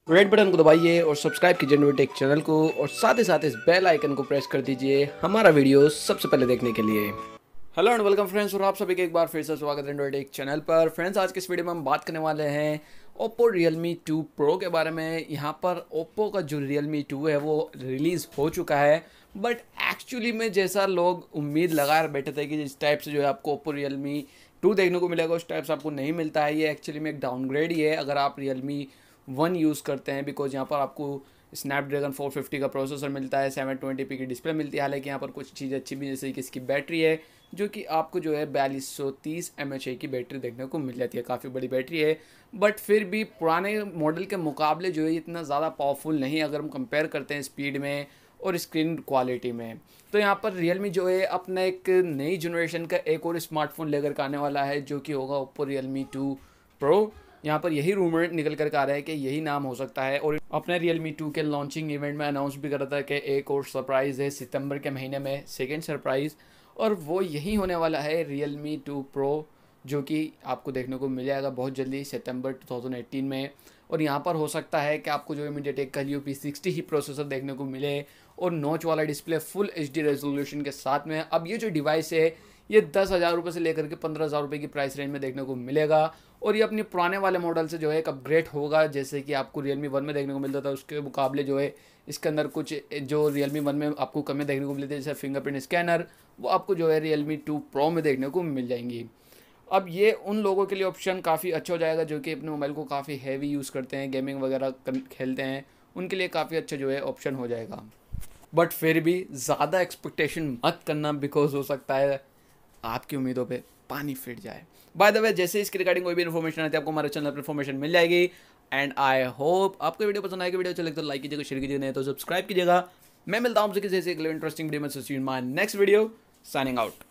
Red button को दबाइए और सब्सक्राइब कीजिए टेक चैनल को और साथ ही साथ इस बेल आइकन को प्रेस कर दीजिए हमारा वीडियो सबसे पहले देखने के लिए। हेलो एंड वेलकम फ्रेंड्स, और आप सभी के एक बार फिर से स्वागत है टेक चैनल पर। फ्रेंड्स, आज के इस वीडियो में हम बात करने वाले हैं ओप्पो Realme 2 Pro के बारे में। यहाँ पर ओप्पो का जो Realme 2 है वो रिलीज़ हो चुका है, बट एक्चुअली में जैसा लोग उम्मीद लगा बैठे थे कि जिस टाइप से जो है आपको ओप्पो Realme 2 देखने को मिलेगा उस टाइप से आपको नहीं मिलता है। ये एक्चुअली में एक डाउनग्रेड ही है अगर आप Realme 1 यूज़ करते हैं, बिकॉज यहाँ पर आपको स्नैपड्रैगन 450 का प्रोसेसर मिलता है, 720p की डिस्प्ले मिलती है। हालांकि यहाँ पर कुछ चीज़ अच्छी भी, जैसे कि इसकी बैटरी है जो कि आपको जो है 4230 mAh की बैटरी देखने को मिल जाती है। काफ़ी बड़ी बैटरी है, बट फिर भी पुराने मॉडल के मुकाबले जो है इतना ज़्यादा पावरफुल नहीं अगर हम कंपेयर करते हैं स्पीड में और स्क्रीन क्वालिटी में। तो यहाँ पर Realme जो है अपना एक नई जनरेशन का एक और स्मार्टफोन लेकर के आने वाला है जो कि होगा ओप्पो Realme 2 Pro। यहाँ पर यही रूमर निकल कर आ रहा है कि यही नाम हो सकता है, और अपने Realme 2 के लॉन्चिंग इवेंट में अनाउंस भी करा था कि एक और सरप्राइज़ है सितंबर के महीने में, सेकेंड सरप्राइज़, और वो यही होने वाला है Realme 2 Pro, जो कि आपको देखने को मिल जाएगा बहुत जल्दी सितंबर 2018 में। और यहाँ पर हो सकता है कि आपको जो मीडियाटेक का heliop60 ही प्रोसेसर देखने को मिले और नॉच वाला डिस्प्ले फुल HD रेजोल्यूशन के साथ में। अब ये जो डिवाइस है ये 10,000 रुपये से लेकर के 15,000 रुपये की प्राइस रेंज में देखने को मिलेगा, और ये अपने पुराने वाले मॉडल से जो है एक अपग्रेड होगा। जैसे कि आपको Realme 1 में देखने को मिलता था उसके मुकाबले जो है इसके अंदर कुछ जो Realme 1 में आपको कमी देखने को मिलती है, जैसे फिंगरप्रिंट स्कैनर, वो आपको जो है Realme 2 Pro में देखने को मिल जाएंगी। अब ये उन लोगों के लिए ऑप्शन काफ़ी अच्छा हो जाएगा जो कि अपने मोबाइल को काफ़ी हैवी यूज़ करते हैं, गेमिंग वगैरह खेलते हैं, उनके लिए काफ़ी अच्छा जो है ऑप्शन हो जाएगा। बट फिर भी ज़्यादा एक्सपेक्टेशन मत करना, बिकॉज हो सकता है आपकी उम्मीदों पे पानी फिर जाए। बाय द वे, जैसे इसके रिगार्डिंग कोई भी इन्फॉर्मेशन आती है आपको हमारे चैनल पर इन्फॉर्मेशन मिल जाएगी। एंड आई होप आपको वीडियो पसंद आएगी। वीडियो अच्छा लगे तो लाइक कीजिएगा, शेयर कीजिएगा, नहीं तो सब्सक्राइब कीजिएगा। मैं मिलता हूँ आपसे किसी ऐसे इंटरेस्टिंग वीडियो में। See you in my next video, signing out.